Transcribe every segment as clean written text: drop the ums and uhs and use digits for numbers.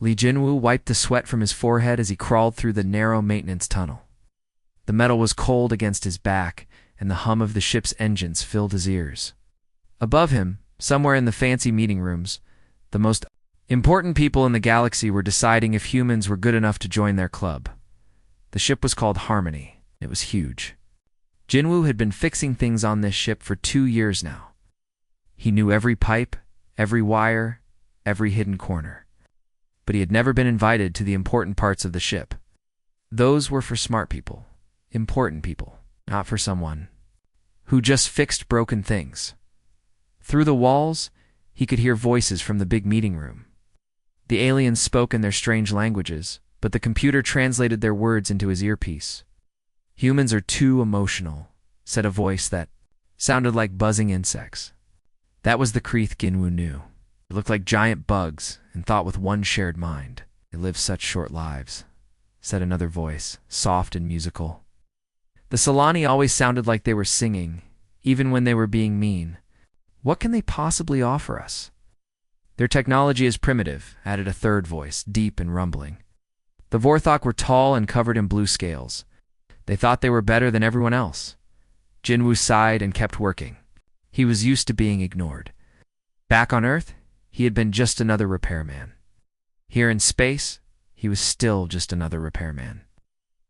Li Jinwu wiped the sweat from his forehead as he crawled through the narrow maintenance tunnel. The metal was cold against his back, and the hum of the ship's engines filled his ears. Above him, somewhere in the fancy meeting rooms, the most important people in the galaxy were deciding if humans were good enough to join their club. The ship was called Harmony. It was huge. Jinwu had been fixing things on this ship for 2 years now. He knew every pipe, every wire, every hidden corner. But he had never been invited to the important parts of the ship. Those were for smart people, important people, not for someone who just fixed broken things. Through the walls, he could hear voices from the big meeting room. The aliens spoke in their strange languages, but the computer translated their words into his earpiece. "Humans are too emotional," said a voice that sounded like buzzing insects. That was the Kreeth Jinwu knew. They looked like giant bugs and thought with one shared mind. "They live such short lives," said another voice, soft and musical. The Solani always sounded like they were singing, even when they were being mean. "What can they possibly offer us?" "Their technology is primitive," added a third voice, deep and rumbling. The Vorthok were tall and covered in blue scales. They thought they were better than everyone else. Jinwu sighed and kept working. He was used to being ignored. Back on Earth, he had been just another repairman. Here in space, he was still just another repairman.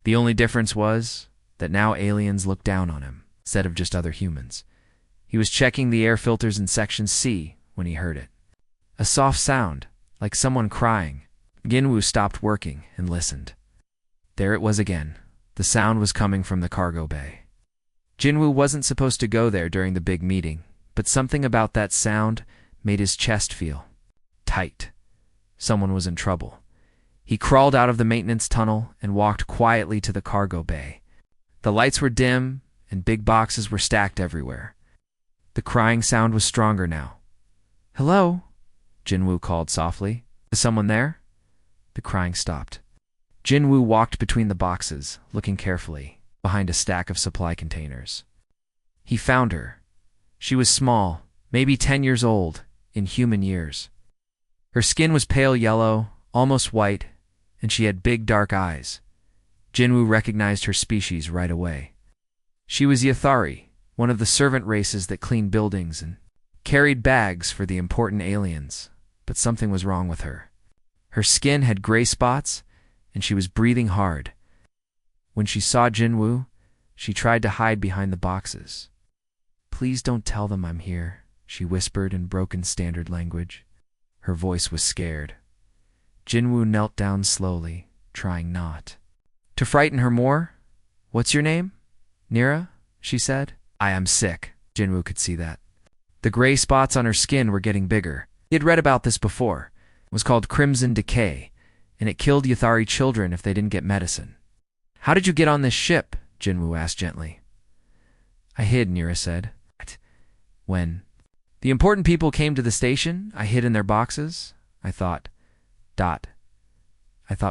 The only difference was that now aliens looked down on him, instead of just other humans. He was checking the air filters in Section C when he heard it. A soft sound, like someone crying. Jinwu stopped working and listened. There it was again. The sound was coming from the cargo bay. Jinwu wasn't supposed to go there during the big meeting, but something about that sound made his chest feel tight. Someone was in trouble. He crawled out of the maintenance tunnel and walked quietly to the cargo bay. The lights were dim, and big boxes were stacked everywhere. The crying sound was stronger now. "Hello?" Jinwu called softly. "Is someone there?" The crying stopped. Jinwu walked between the boxes, looking carefully, behind a stack of supply containers. He found her. She was small, maybe 10 years old, in human years. Her skin was pale yellow, almost white, and she had big dark eyes. Jinwu recognized her species right away. She was Yathari, one of the servant races that cleaned buildings and carried bags for the important aliens, but something was wrong with her. Her skin had gray spots, and she was breathing hard. When she saw Jinwu, she tried to hide behind the boxes. "Please don't tell them I'm here," she whispered in broken standard language. Her voice was scared. Jinwu knelt down slowly, trying not to frighten her more. "What's your name?" "Nira," she said. "I am sick." Jinwu could see that. The gray spots on her skin were getting bigger. He had read about this before. It was called Crimson Decay, and it killed Yathari children if they didn't get medicine. "How did you get on this ship?" Jinwu asked gently. "I hid," Nira said. "When the important people came to the station, I hid in their boxes. I thought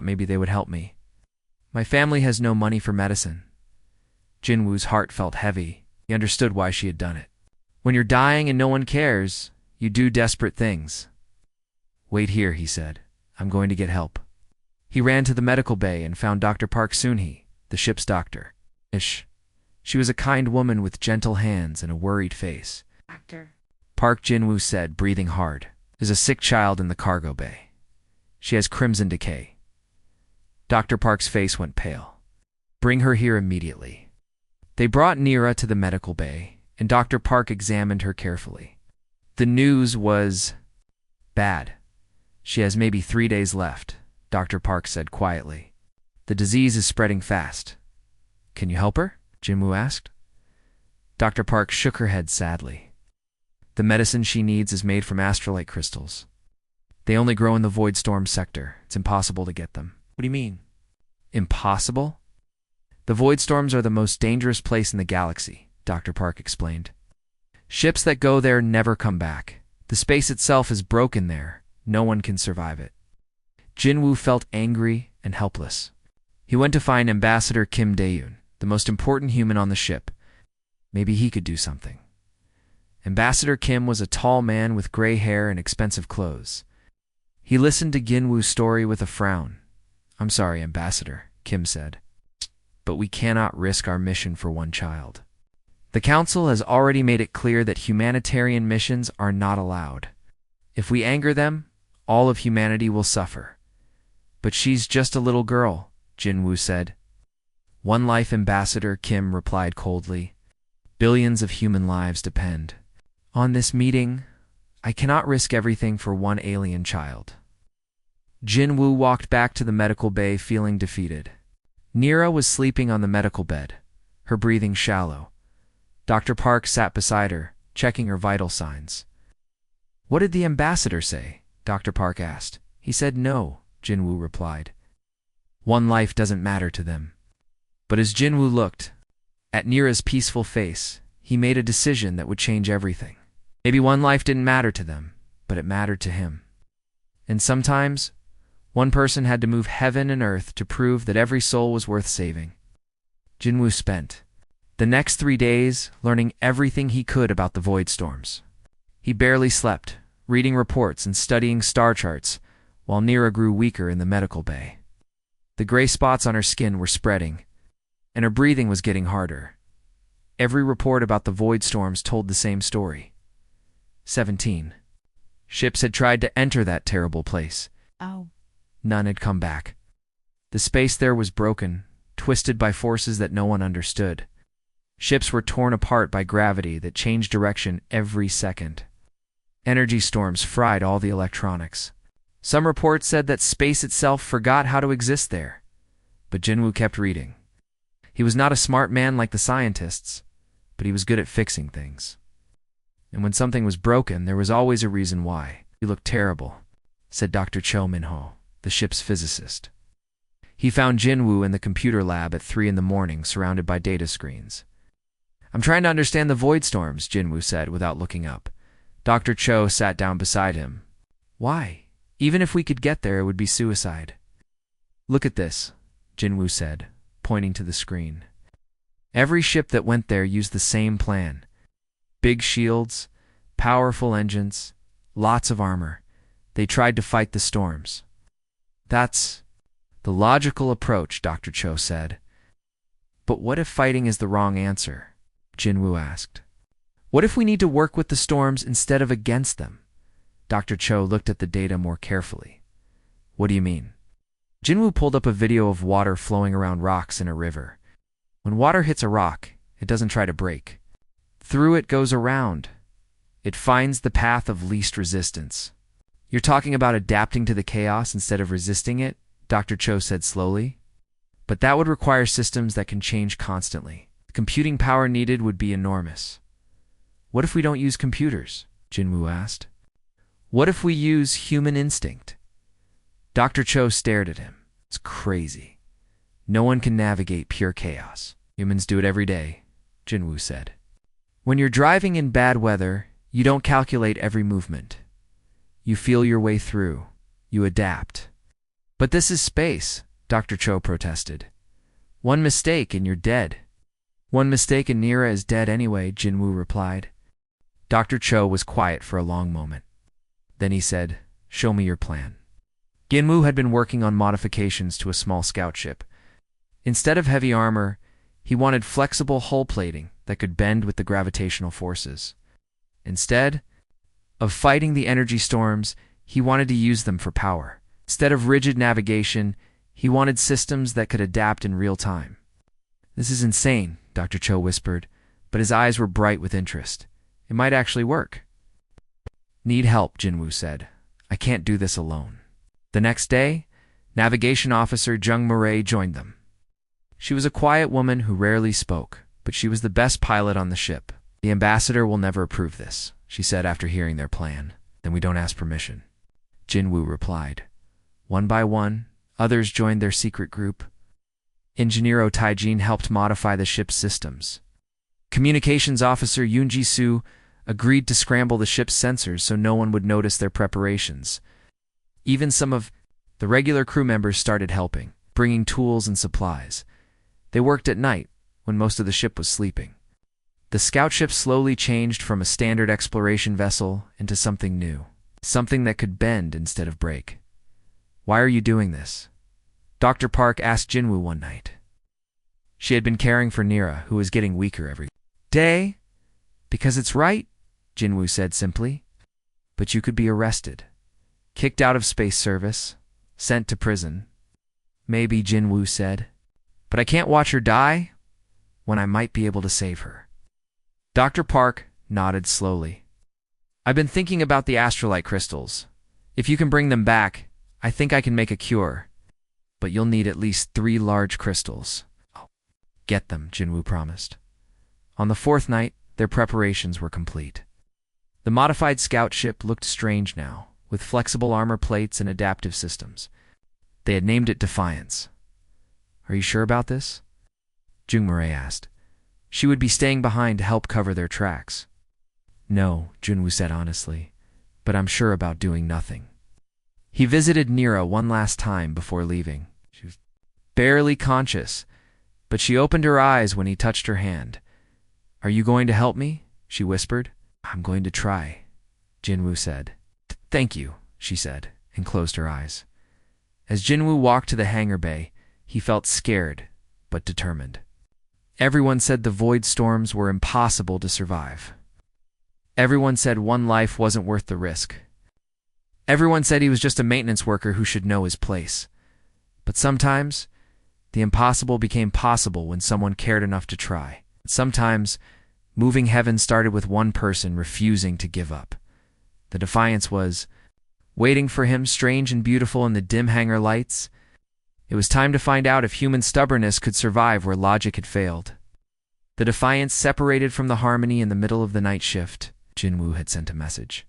maybe they would help me. My family has no money for medicine." Jinwu's heart felt heavy. He understood why she had done it. When you're dying and no one cares, you do desperate things. "Wait here," he said. "I'm going to get help." He ran to the medical bay and found Dr. Park Soon-hee, the ship's doctor. She was a kind woman with gentle hands and a worried face. "Doctor," Park Jinwu said, breathing hard. "There's a sick child in the cargo bay. She has crimson decay." Dr. Park's face went pale. "Bring her here immediately." They brought Nira to the medical bay, and Dr. Park examined her carefully. The news was bad. "She has maybe 3 days left," Dr. Park said quietly. "The disease is spreading fast." "Can you help her?" Jinwu asked. Dr. Park shook her head sadly. "The medicine she needs is made from astrolite crystals. They only grow in the Void Storm sector. It's impossible to get them." "What do you mean?" "Impossible? The Void Storms are the most dangerous place in the galaxy," Dr. Park explained. "Ships that go there never come back. The space itself is broken there. No one can survive it." Jinwu felt angry and helpless. He went to find Ambassador Kim Daeun, the most important human on the ship. Maybe he could do something. Ambassador Kim was a tall man with gray hair and expensive clothes. He listened to Ginwoo's story with a frown. "I'm sorry, Ambassador," Kim said, "but we cannot risk our mission for one child. The Council has already made it clear that humanitarian missions are not allowed. If we anger them, all of humanity will suffer." "But she's just a little girl," Ginwoo said. "One life, Ambassador," Kim replied coldly. "Billions of human lives depend on this meeting. I cannot risk everything for one alien child." Ginwoo walked back to the medical bay feeling defeated. Nira was sleeping on the medical bed, her breathing shallow. Dr. Park sat beside her, checking her vital signs. "What did the ambassador say?" Dr. Park asked. "He said no," Ginwoo replied. "One life doesn't matter to them." But as Ginwoo looked at Nira's peaceful face, he made a decision that would change everything. Maybe one life didn't matter to them, but it mattered to him. And sometimes, one person had to move heaven and earth to prove that every soul was worth saving. Ginwoo spent the next 3 days learning everything he could about the void storms. He barely slept, reading reports and studying star charts, while Nira grew weaker in the medical bay. The gray spots on her skin were spreading, and her breathing was getting harder. Every report about the void storms told the same story. 17 ships had tried to enter that terrible place. None had come back. The space there was broken, twisted by forces that no one understood. Ships were torn apart by gravity that changed direction every second. Energy storms fried all the electronics. Some reports said that space itself forgot how to exist there. But Ginwoo kept reading. He was not a smart man like the scientists, but he was good at fixing things. And when something was broken, there was always a reason why. "You look terrible," said Dr. Cho Minho, the ship's physicist. He found Ginwoo in the computer lab at 3 in the morning, surrounded by data screens. "I'm trying to understand the void storms," Ginwoo said without looking up. Dr. Cho sat down beside him. "Why? Even if we could get there, it would be suicide." "Look at this," Ginwoo said, pointing to the screen. Every ship that went there used the same plan. Big shields, powerful engines, lots of armor. They tried to fight the storms. "That's the logical approach," Dr. Cho said. "But what if fighting is the wrong answer?" Ginwoo asked. "What if we need to work with the storms instead of against them?" Dr. Cho looked at the data more carefully. "What do you mean?" Ginwoo pulled up a video of water flowing around rocks in a river. When water hits a rock, it doesn't try to break. Through it goes around. It finds the path of least resistance. "You're talking about adapting to the chaos instead of resisting it," Dr. Cho said slowly. "But that would require systems that can change constantly. The computing power needed would be enormous." "What if we don't use computers?" Ginwoo asked. "What if we use human instinct?" Dr. Cho stared at him. "It's crazy. No one can navigate pure chaos." "Humans do it every day," Ginwoo said. "When you're driving in bad weather, you don't calculate every movement. You feel your way through. You adapt." "But this is space," Dr. Cho protested. "One mistake and you're dead." "One mistake and Nira is dead anyway," Ginwoo replied. Dr. Cho was quiet for a long moment. Then he said, "Show me your plan." Ginwoo had been working on modifications to a small scout ship. Instead of heavy armor, he wanted flexible hull plating that could bend with the gravitational forces. Instead of fighting the energy storms, he wanted to use them for power. Instead of rigid navigation, he wanted systems that could adapt in real time. "This is insane," Dr. Cho whispered, but his eyes were bright with interest. "It might actually work." "Need help," Ginwoo said. "I can't do this alone." The next day, Navigation Officer Jung Murray joined them. She was a quiet woman who rarely spoke, but she was the best pilot on the ship. "The ambassador will never approve this," she said after hearing their plan. "Then we don't ask permission," Ginwoo replied. One by one, others joined their secret group. Engineer Taijin helped modify the ship's systems. Communications Officer Yoon Ji-soo agreed to scramble the ship's sensors so no one would notice their preparations. Even some of the regular crew members started helping, bringing tools and supplies. They worked at night, when most of the ship was sleeping. The scout ship slowly changed from a standard exploration vessel into something new, something that could bend instead of break. Why are you doing this? Dr. Park asked Jinwoo one night. She had been caring for Nira, who was getting weaker every day. Because it's right, Jinwoo said simply. But you could be arrested, kicked out of space service, sent to prison. Maybe, Jinwoo said. But I can't watch her die when I might be able to save her. Dr. Park nodded slowly. I've been thinking about the astrolite crystals. If you can bring them back, I think I can make a cure. But you'll need at least 3 large crystals. I'll get them, Jinwoo promised. On the 4th night, their preparations were complete. The modified scout ship looked strange now, with flexible armor plates and adaptive systems. They had named it Defiance. Are you sure about this? Jungmure asked. She would be staying behind to help cover their tracks. No, Junwoo said honestly, but I'm sure about doing nothing. He visited Nira one last time before leaving. She was barely conscious, but she opened her eyes when he touched her hand. Are you going to help me? She whispered. I'm going to try, Jinwoo said. Thank you, she said, and closed her eyes. As Jinwoo walked to the hangar bay, he felt scared, but determined. Everyone said the void storms were impossible to survive. Everyone said one life wasn't worth the risk. Everyone said he was just a maintenance worker who should know his place. But sometimes, the impossible became possible when someone cared enough to try. Sometimes, moving heaven started with one person refusing to give up. The Defiance was waiting for him, strange and beautiful in the dim hangar lights. It was time to find out if human stubbornness could survive where logic had failed. The Defiance separated from the Harmony in the middle of the night shift. Jinwoo had sent a message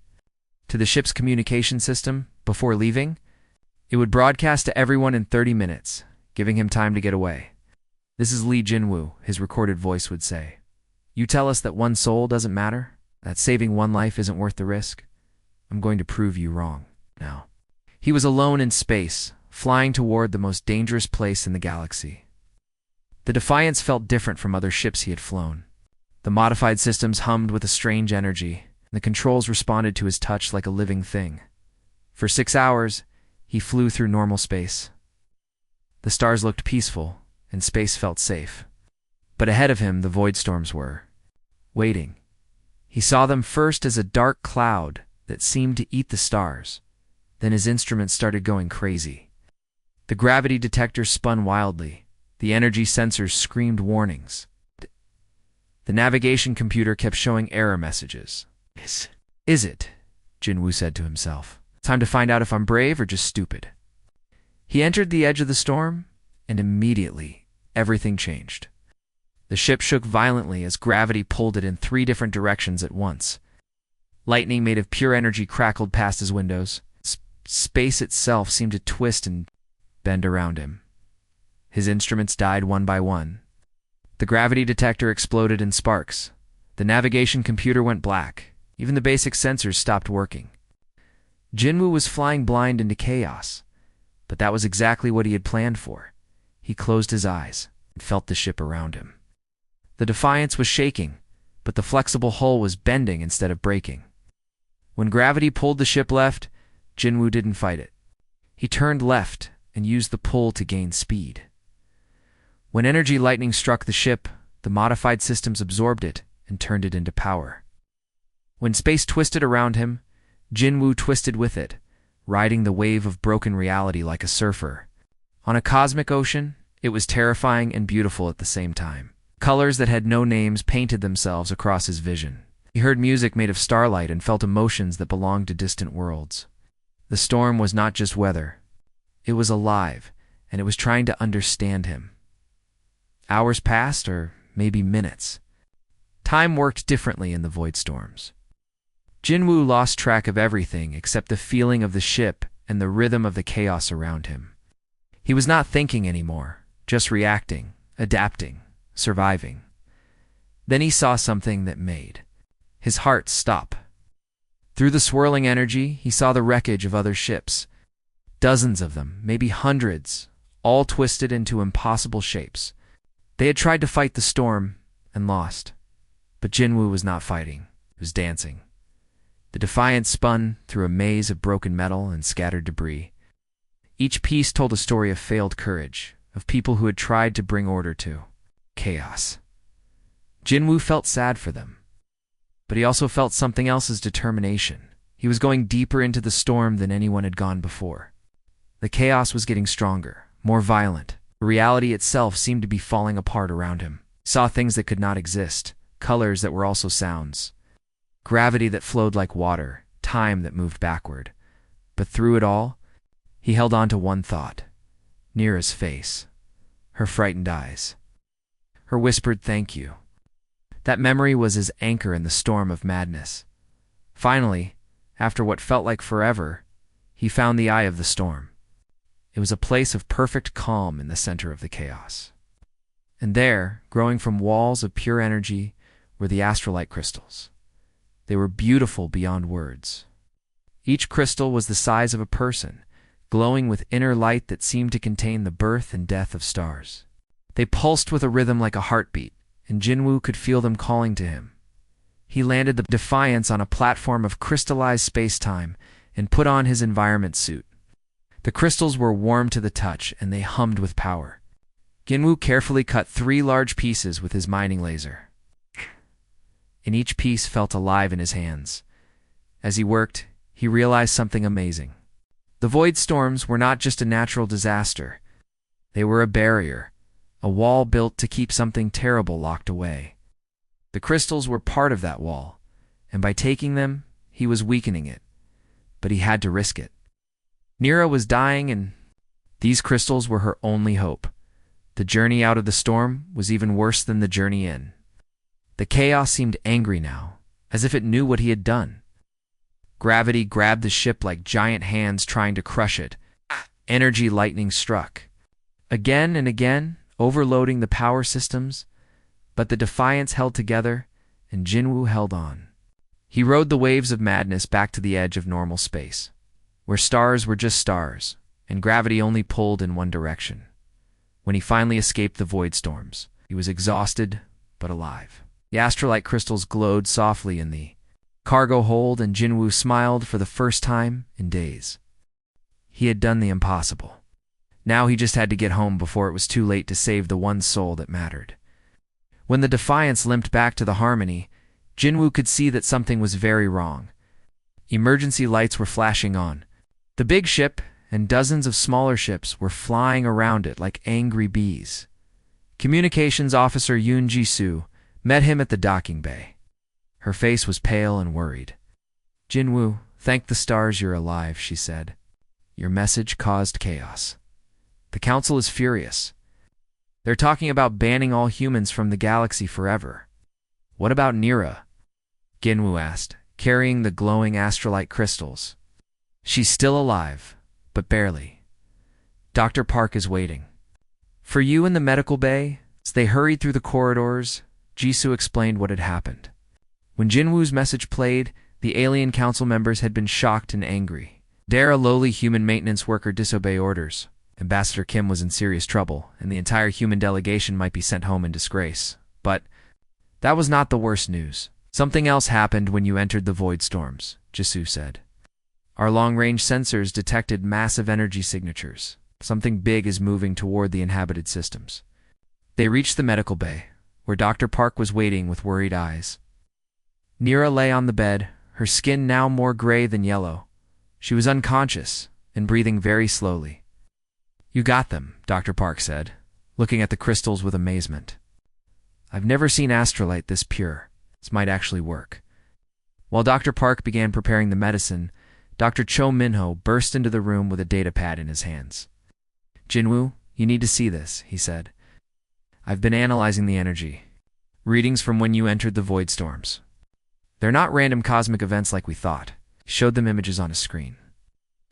to the ship's communication system before leaving. It would broadcast to everyone in 30 minutes, giving him time to get away. This is Lee Jinwoo, his recorded voice would say. You tell us that one soul doesn't matter, that saving one life isn't worth the risk. I'm going to prove you wrong now. He was alone in space, flying toward the most dangerous place in the galaxy. The Defiance felt different from other ships he had flown. The modified systems hummed with a strange energy, and the controls responded to his touch like a living thing. For 6 hours, he flew through normal space. The stars looked peaceful, and space felt safe. But ahead of him, the void storms were waiting. He saw them first as a dark cloud that seemed to eat the stars. Then his instruments started going crazy. The gravity detector spun wildly. The energy sensors screamed warnings. The navigation computer kept showing error messages. Is it? Jinwoo said to himself. Time to find out if I'm brave or just stupid. He entered the edge of the storm, and immediately everything changed. The ship shook violently as gravity pulled it in 3 different directions at once. Lightning made of pure energy crackled past his windows. Space itself seemed to twist and bend around him. His instruments died one by one. The gravity detector exploded in sparks. The navigation computer went black. Even the basic sensors stopped working. Jinwoo was flying blind into chaos, but that was exactly what he had planned for. He closed his eyes and felt the ship around him. The Defiance was shaking, but the flexible hull was bending instead of breaking. When gravity pulled the ship left, Jinwoo didn't fight it. He turned left and used the pull to gain speed. When energy lightning struck the ship, the modified systems absorbed it and turned it into power. When space twisted around him, Jinwoo twisted with it, riding the wave of broken reality like a surfer. On a cosmic ocean, it was terrifying and beautiful at the same time. Colors that had no names painted themselves across his vision. He heard music made of starlight and felt emotions that belonged to distant worlds. The storm was not just weather. It was alive, and it was trying to understand him. Hours passed, or maybe minutes. Time worked differently in the void storms. Jinwoo lost track of everything except the feeling of the ship and the rhythm of the chaos around him. He was not thinking anymore, just reacting, adapting, surviving. Then he saw something that made his heart stop. Through the swirling energy, he saw the wreckage of other ships. Dozens of them, maybe hundreds, all twisted into impossible shapes. They had tried to fight the storm and lost. But Jinwoo was not fighting. He was dancing. The Defiance spun through a maze of broken metal and scattered debris. Each piece told a story of failed courage, of people who had tried to bring order to chaos. Jinwoo felt sad for them, but he also felt something else's determination. He was going deeper into the storm than anyone had gone before. The chaos was getting stronger, more violent. Reality itself seemed to be falling apart around him. He saw things that could not exist, colors that were also sounds, gravity that flowed like water, time that moved backward. But through it all, he held on to one thought: Nira's face, her frightened eyes, her whispered thank you. That memory was his anchor in the storm of madness. Finally, after what felt like forever, he found the eye of the storm. It was a place of perfect calm in the center of the chaos. And there, growing from walls of pure energy, were the astrolite crystals. They were beautiful beyond words. Each crystal was the size of a person, glowing with inner light that seemed to contain the birth and death of stars. They pulsed with a rhythm like a heartbeat, and Jinwoo could feel them calling to him. He landed the Defiance on a platform of crystallized space-time and put on his environment suit. The crystals were warm to the touch, and they hummed with power. Jinwoo carefully cut 3 large pieces with his mining laser, and each piece felt alive in his hands. As he worked, he realized something amazing. The void storms were not just a natural disaster. They were a barrier, a wall built to keep something terrible locked away. The crystals were part of that wall, and by taking them, he was weakening it. But he had to risk it. Nira was dying, and these crystals were her only hope. The journey out of the storm was even worse than the journey in. The chaos seemed angry now, as if it knew what he had done. Gravity grabbed the ship like giant hands trying to crush it. Energy lightning struck. Again and again, overloading the power systems, but the Defiance held together, and Jinwoo held on. He rode the waves of madness back to the edge of normal space, where stars were just stars, and gravity only pulled in one direction. When he finally escaped the void storms, he was exhausted, but alive. The astrolite crystals glowed softly in the cargo hold, and Jinwoo smiled for the first time in days. He had done the impossible. Now he just had to get home before it was too late to save the one soul that mattered. When the Defiance limped back to the Harmony, Jinwoo could see that something was very wrong. Emergency lights were flashing on. The big ship and dozens of smaller ships were flying around it like angry bees. Communications Officer Yoon Ji-soo met him at the docking bay. Her face was pale and worried. "Jinwoo, thank the stars you're alive," she said. "Your message caused chaos. The Council is furious. They're talking about banning all humans from the galaxy forever." "What about Nira?" Jinwoo asked, carrying the glowing astrolite crystals. "She's still alive, but barely. Dr. Park is waiting for you in the medical bay." As they hurried through the corridors, Jisoo explained what had happened. When Jinwoo's message played, the alien council members had been shocked and angry. Dare a lowly human maintenance worker disobey orders? Ambassador Kim was in serious trouble, and the entire human delegation might be sent home in disgrace. But that was not the worst news. "Something else happened when you entered the void storms," Jisoo said. "Our long-range sensors detected massive energy signatures. Something big is moving toward the inhabited systems." They reached the medical bay, where Dr. Park was waiting with worried eyes. Nira lay on the bed, her skin now more gray than yellow. She was unconscious and breathing very slowly. "You got them," Dr. Park said, looking at the crystals with amazement. "I've never seen astrolite this pure. This might actually work." While Dr. Park began preparing the medicine, Dr. Cho Minho burst into the room with a data pad in his hands. "Jinwoo, you need to see this," he said. "I've been analyzing the energy. Readings from when you entered the void storms. They're not random cosmic events like we thought." He showed them images on a screen.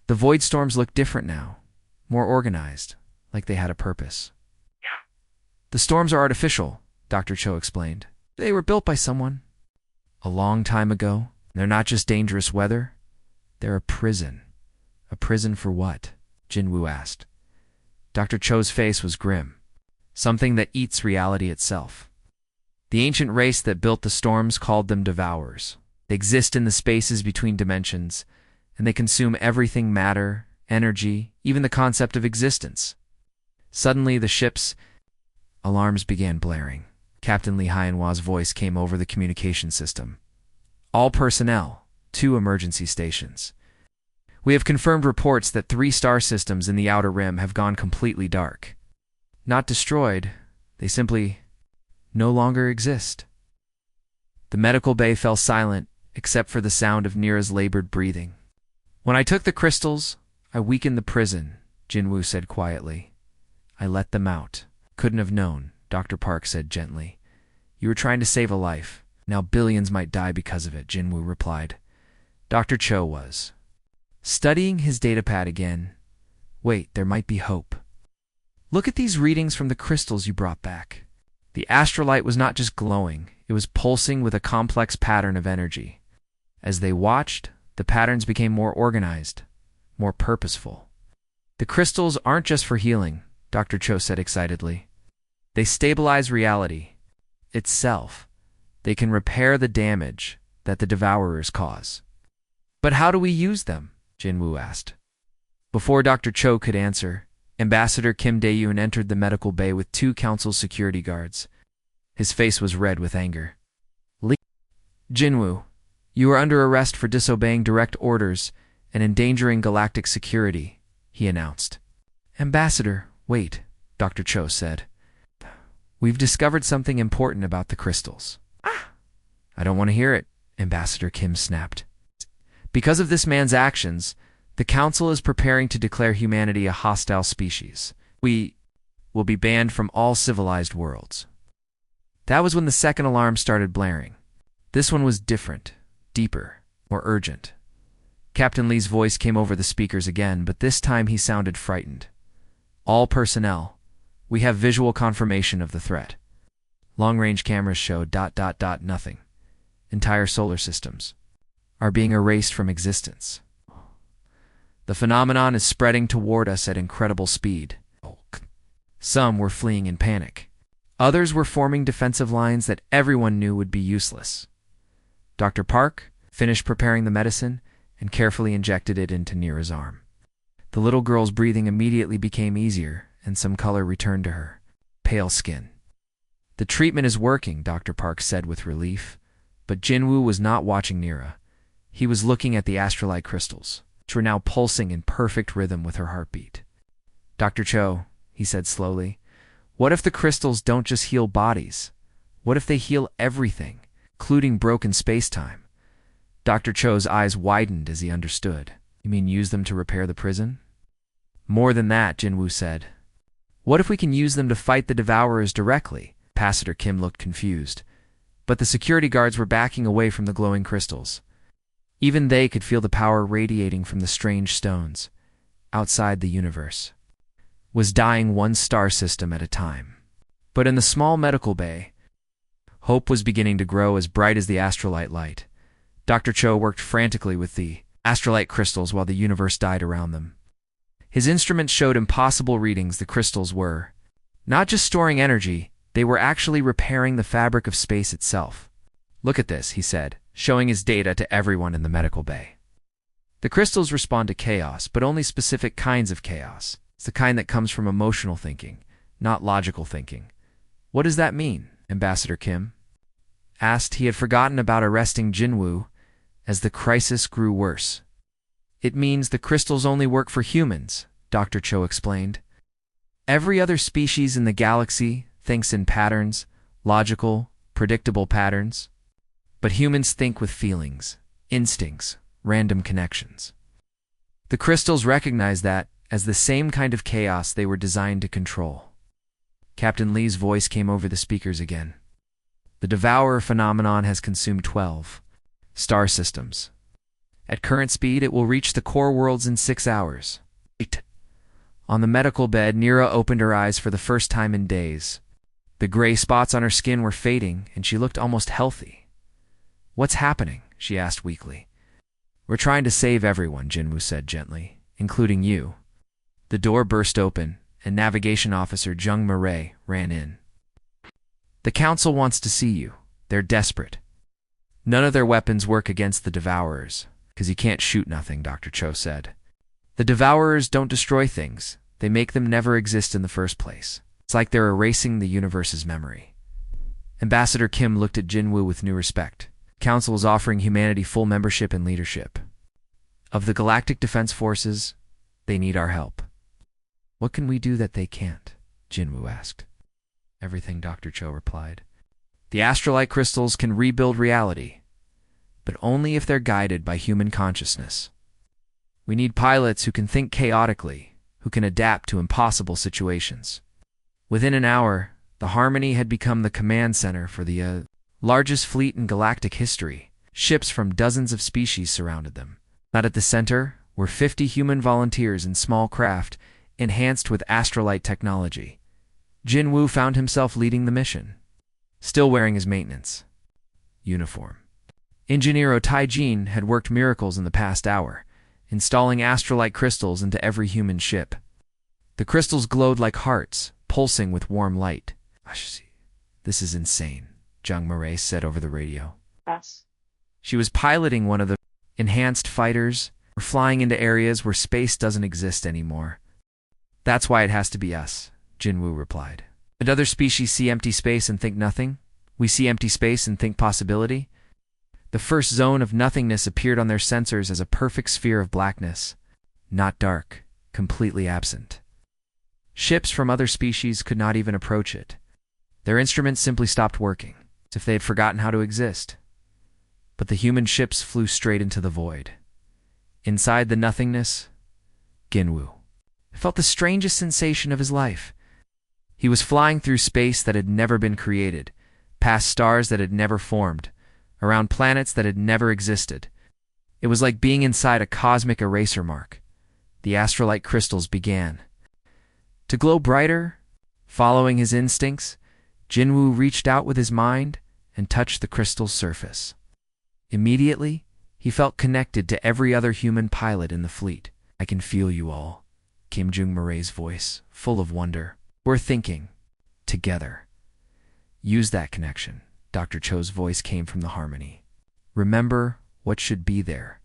The void storms look different now, more organized, like they had a purpose. "The storms are artificial," Dr. Cho explained. "They were built by someone a long time ago. They're not just dangerous weather. They're a prison." "A prison for what?" Jinwoo asked. Dr. Cho's face was grim. "Something that eats reality itself. The ancient race that built the storms called them devourers. They exist in the spaces between dimensions, and they consume everything matter, energy, even the concept of existence. Suddenly, the ship's alarms began blaring. Captain Li Haiyanhua's voice came over the communication system. All personnel, 2 emergency stations. We have confirmed reports that 3 star systems in the Outer Rim have gone completely dark. Not destroyed, they simply no longer exist. The medical bay fell silent, except for the sound of Nira's labored breathing. When I took the crystals, I weakened the prison, Jinwoo said quietly. I let them out. Couldn't have known, Dr. Park said gently. You were trying to save a life. Now billions might die because of it, Jinwoo replied. Dr. Cho was studying his datapad again. Wait, there might be hope. Look at these readings from the crystals you brought back. The astrolite was not just glowing, it was pulsing with a complex pattern of energy. As they watched, the patterns became more organized, more purposeful. The crystals aren't just for healing, Dr. Cho said excitedly. They stabilize reality itself. They can repair the damage that the devourers cause. But how do we use them? Jinwoo asked. Before Dr. Cho could answer, Ambassador Kim Dae-yoon entered the medical bay with 2 council security guards. His face was red with anger. Jinwoo, you are under arrest for disobeying direct orders and endangering galactic security, he announced. Ambassador, wait, Dr. Cho said. We've discovered something important about the crystals. I don't want to hear it, Ambassador Kim snapped. Because of this man's actions, the Council is preparing to declare humanity a hostile species. We will be banned from all civilized worlds. That was when the second alarm started blaring. This one was different, deeper, more urgent. Captain Lee's voice came over the speakers again, but this time he sounded frightened. All personnel, we have visual confirmation of the threat. Long-range cameras show ... nothing. Entire solar systems are being erased from existence. The phenomenon is spreading toward us at incredible speed. Some were fleeing in panic. Others were forming defensive lines that everyone knew would be useless. Dr. Park finished preparing the medicine and carefully injected it into Nira's arm. The little girl's breathing immediately became easier, and some color returned to her. Pale skin. The treatment is working, Dr. Park said with relief. But Jinwoo was not watching Nira. He was looking at the astrolite crystals, which were now pulsing in perfect rhythm with her heartbeat. Dr. Cho, he said slowly, what if the crystals don't just heal bodies? What if they heal everything, including broken space-time? Dr. Cho's eyes widened as he understood. You mean use them to repair the prison? More than that, Jinwoo said. What if we can use them to fight the devourers directly? Ambassador Kim looked confused. But the security guards were backing away from the glowing crystals. Even they could feel the power radiating from the strange stones. Outside the universe was dying 1 star system at a time. But in the small medical bay, hope was beginning to grow as bright as the astrolite light. Dr. Cho worked frantically with the astrolite crystals while the universe died around them. His instruments showed impossible readings. The crystals were not just storing energy, they were actually repairing the fabric of space itself. Look at this, he said, showing his data to everyone in the medical bay. The crystals respond to chaos, but only specific kinds of chaos. It's the kind that comes from emotional thinking, not logical thinking. What does that mean? Ambassador Kim asked. He had forgotten about arresting Jinwoo as the crisis grew worse. It means the crystals only work for humans, Dr. Cho explained. Every other species in the galaxy thinks in patterns, logical, predictable patterns. But humans think with feelings, instincts, random connections. The crystals recognize that as the same kind of chaos they were designed to control. Captain Lee's voice came over the speakers again. The Devourer phenomenon has consumed 12 star systems. At current speed, it will reach the core worlds in 6 hours. On the medical bed, Nira opened her eyes for the first time in days. The gray spots on her skin were fading, and she looked almost healthy. What's happening? She asked weakly. We're trying to save everyone, Jinwoo said gently, including you. The door burst open, and Navigation Officer Jung Murray ran in. The Council wants to see you. They're desperate. None of their weapons work against the Devourers, because you can't shoot nothing, Dr. Cho said. The Devourers don't destroy things. They make them never exist in the first place. It's like they're erasing the universe's memory. Ambassador Kim looked at Jinwoo with new respect. Council is offering humanity full membership and leadership. Of the Galactic Defense Forces, they need our help. What can we do that they can't? Jinwoo asked. Everything, Dr. Cho replied. The astrolite crystals can rebuild reality, but only if they're guided by human consciousness. We need pilots who can think chaotically, who can adapt to impossible situations. Within an hour, the Harmony had become the command center for the largest fleet in galactic history. Ships from dozens of species surrounded them. Not at the center were 50 human volunteers in small craft, enhanced with astrolite technology. Jinwoo found himself leading the mission, still wearing his maintenance uniform. Engineer Taijin had worked miracles in the past hour, installing astrolite crystals into every human ship. The crystals glowed like hearts, pulsing with warm light. This is insane, Jung Marais said over the radio. Yes. She was piloting one of the enhanced fighters, or flying into areas where space doesn't exist anymore. That's why it has to be us, Jinwoo replied. Did other species see empty space and think nothing? We see empty space and think possibility? The first zone of nothingness appeared on their sensors as a perfect sphere of blackness, not dark, completely absent. Ships from other species could not even approach it. Their instruments simply stopped working, as if they had forgotten how to exist. But the human ships flew straight into the void. Inside the nothingness, Jinwoo felt the strangest sensation of his life. He was flying through space that had never been created, past stars that had never formed, around planets that had never existed. It was like being inside a cosmic eraser mark. The astrolite crystals began to glow brighter. Following his instincts, Jinwoo reached out with his mind and touched the crystal's surface. Immediately, he felt connected to every other human pilot in the fleet. I can feel you all, Kim Jung Marais' voice, full of wonder. We're thinking together. Use that connection. Dr. Cho's voice came from the Harmony. Remember what should be there.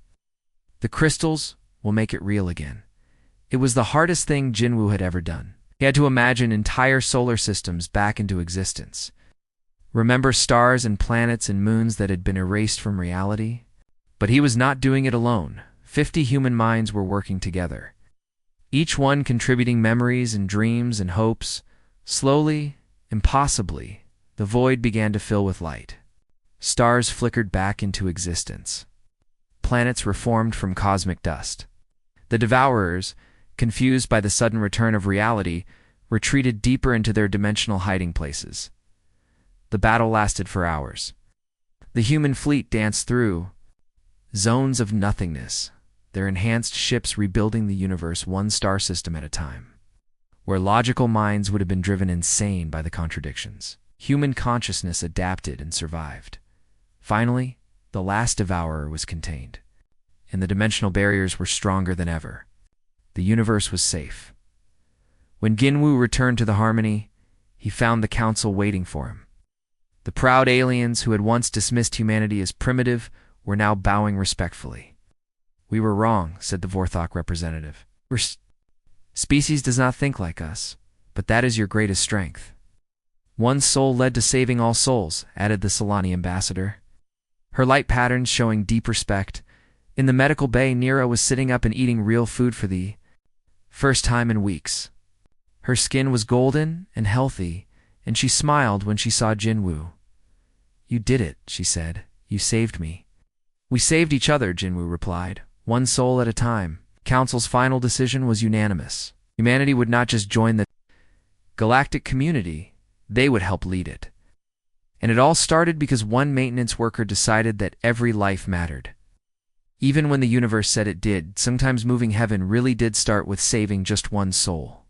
The crystals will make it real again. It was the hardest thing Jinwoo had ever done. He had to imagine entire solar systems back into existence. Remember stars and planets and moons that had been erased from reality? But he was not doing it alone. 50 human minds were working together, each one contributing memories and dreams and hopes. Slowly, impossibly, the void began to fill with light. Stars flickered back into existence. Planets reformed from cosmic dust. The Devourers, confused by the sudden return of reality, retreated deeper into their dimensional hiding places. The battle lasted for hours. The human fleet danced through zones of nothingness, their enhanced ships rebuilding the universe one star system at a time. Where logical minds would have been driven insane by the contradictions, human consciousness adapted and survived. Finally, the last Devourer was contained, and the dimensional barriers were stronger than ever. The universe was safe. When Jinwoo returned to the Harmony, he found the Council waiting for him. The proud aliens who had once dismissed humanity as primitive were now bowing respectfully. We were wrong, said the Vorthok representative. Your species does not think like us, but that is your greatest strength. One soul led to saving all souls, added the Solani ambassador. Her light patterns showing deep respect. In the medical bay, Nira was sitting up and eating real food for the first time in weeks. Her skin was golden and healthy, and she smiled when she saw Jinwoo. You did it, she said. You saved me. We saved each other, Jinwoo replied, one soul at a time. Council's final decision was unanimous. Humanity would not just join the galactic community, they would help lead it. And it all started because one maintenance worker decided that every life mattered. Even when the universe said it did, sometimes moving heaven really did start with saving just one soul.